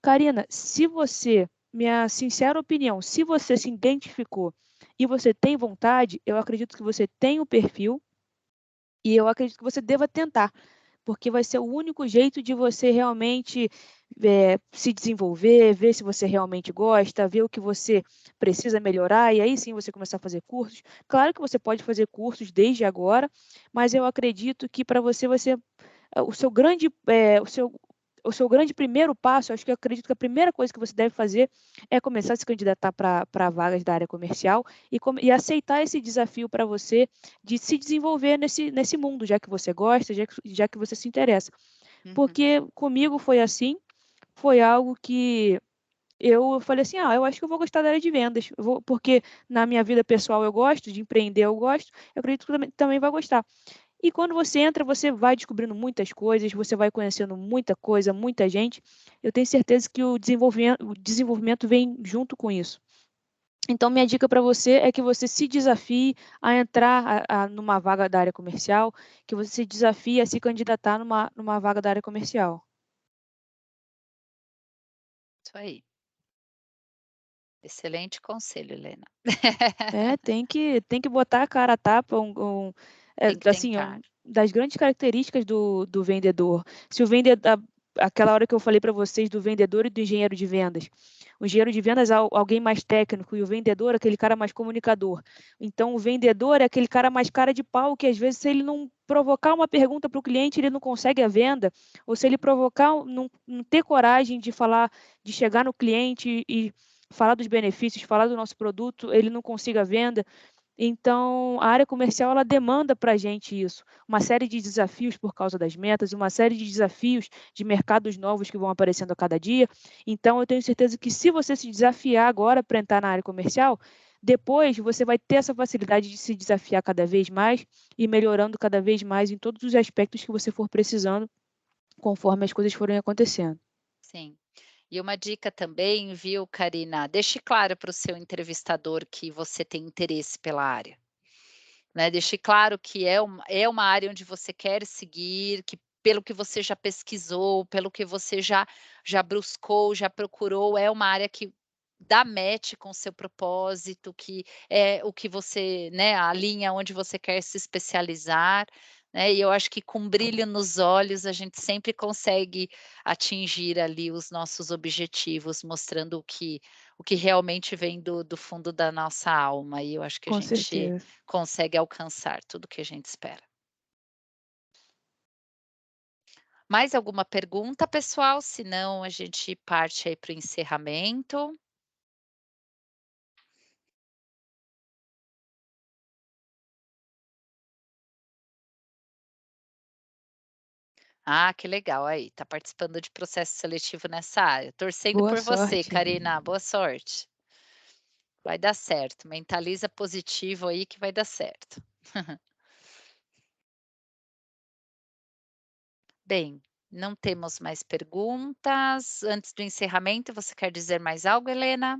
Karina, minha sincera opinião, se você se identificou e você tem vontade, eu acredito que você tem o perfil e eu acredito que você deva tentar, porque vai ser o único jeito de você realmente se desenvolver, ver se você realmente gosta, ver o que você precisa melhorar, e aí sim você começar a fazer cursos. Claro que você pode fazer cursos desde agora, mas eu acredito que para você vai ser o seu grande, o seu grande primeiro passo, acho que eu acredito que a primeira coisa que você deve fazer é começar a se candidatar para vagas da área comercial e aceitar esse desafio para você de se desenvolver nesse mundo, já que você gosta, já que você se interessa. Porque comigo foi assim, foi algo que eu falei assim, eu acho que eu vou gostar da área de vendas, porque na minha vida pessoal eu gosto, de empreender eu gosto, eu acredito que também vai gostar. E quando você entra, você vai descobrindo muitas coisas, você vai conhecendo muita coisa, muita gente. Eu tenho certeza que o desenvolvimento vem junto com isso. Então, minha dica para você é que você se desafie a entrar numa vaga da área comercial, que você se desafie a se candidatar numa vaga da área comercial. Isso aí. Excelente conselho, Helena. Tem que botar a cara a tapa, Tem que assim, tentar. das grandes características do vendedor. Se o vendedor, aquela hora que eu falei para vocês do vendedor e do engenheiro de vendas. O engenheiro de vendas é alguém mais técnico e o vendedor é aquele cara mais comunicador. Então, o vendedor é aquele cara mais cara de pau que, às vezes, se ele não provocar uma pergunta para o cliente, ele não consegue a venda, ou se ele provocar, não ter coragem de falar, de chegar no cliente e falar dos benefícios, falar do nosso produto, ele não consiga a venda. Então, a área comercial, ela demanda para a gente isso, uma série de desafios por causa das metas, uma série de desafios de mercados novos que vão aparecendo a cada dia. Então, eu tenho certeza que se você se desafiar agora para entrar na área comercial, depois você vai ter essa facilidade de se desafiar cada vez mais e melhorando cada vez mais em todos os aspectos que você for precisando, conforme as coisas forem acontecendo. Sim. E uma dica também, viu, Karina? Deixe claro para o seu entrevistador que você tem interesse pela área. Né? Deixe claro que é uma área onde você quer seguir, que pelo que você já pesquisou, pelo que você já buscou, já procurou, é uma área que dá match com o seu propósito, que é o que você, né, a linha onde você quer se especializar, né, e eu acho que com brilho nos olhos a gente sempre consegue atingir ali os nossos objetivos, mostrando o que realmente vem do fundo da nossa alma, e eu acho que a Com gente certeza. consegue alcançar tudo que a gente espera. Mais alguma pergunta, pessoal? Se não, a gente parte aí para o encerramento. Ah, que legal, aí, tá participando de processo seletivo nessa área. Torcendo Boa por você, sorte. Karina, boa sorte. Vai dar certo, mentaliza positivo aí que vai dar certo. Bem, não temos mais perguntas. Antes do encerramento, você quer dizer mais algo, Helena?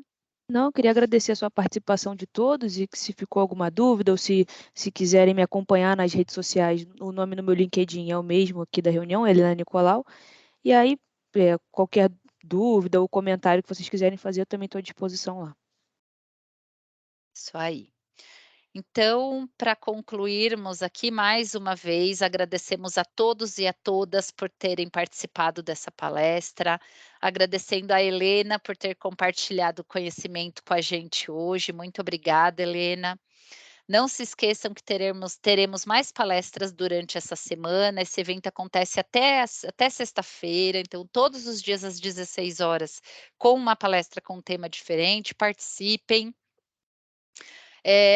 Não, queria agradecer a sua participação de todos e que se ficou alguma dúvida ou se quiserem me acompanhar nas redes sociais, o nome no meu LinkedIn é o mesmo aqui da reunião, Helena Nicolau. E aí, qualquer dúvida ou comentário que vocês quiserem fazer, eu também estou à disposição lá. Isso aí. Então, para concluirmos aqui, mais uma vez, agradecemos a todos e a todas por terem participado dessa palestra, agradecendo a Helena por ter compartilhado conhecimento com a gente hoje. Muito obrigada, Helena. Não se esqueçam que teremos mais palestras durante essa semana. Esse evento acontece até sexta-feira, então todos os dias às 16 horas, com uma palestra com um tema diferente. Participem.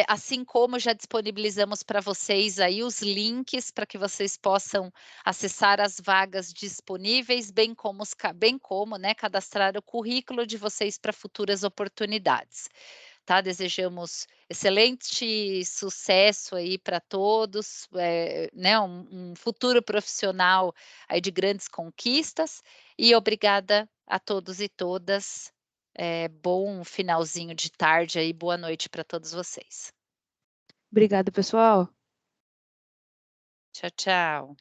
Assim como já disponibilizamos para vocês aí os links para que vocês possam acessar as vagas disponíveis, bem como, né, cadastrar o currículo de vocês para futuras oportunidades. Tá? Desejamos excelente sucesso aí para todos, né, um futuro profissional aí de grandes conquistas, e obrigada a todos e todas. Bom finalzinho de tarde aí, boa noite para todos vocês. Obrigada, pessoal. Tchau, tchau.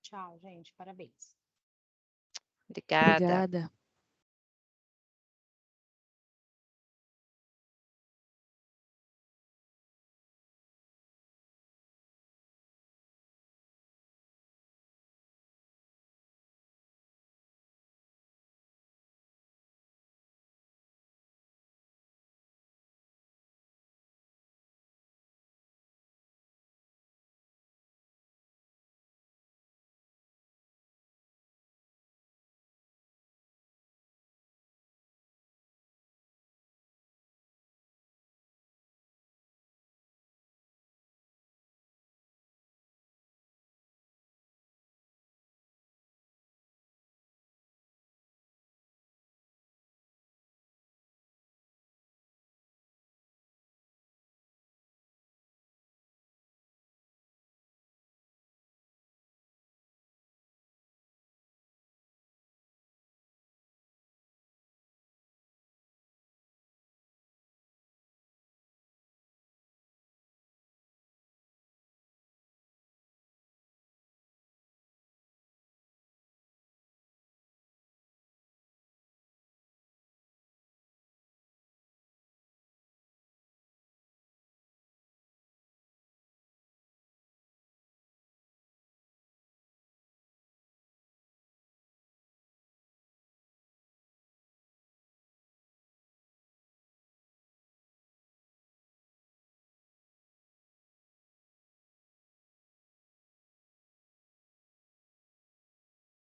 Tchau, gente. Parabéns. Obrigada. Obrigada.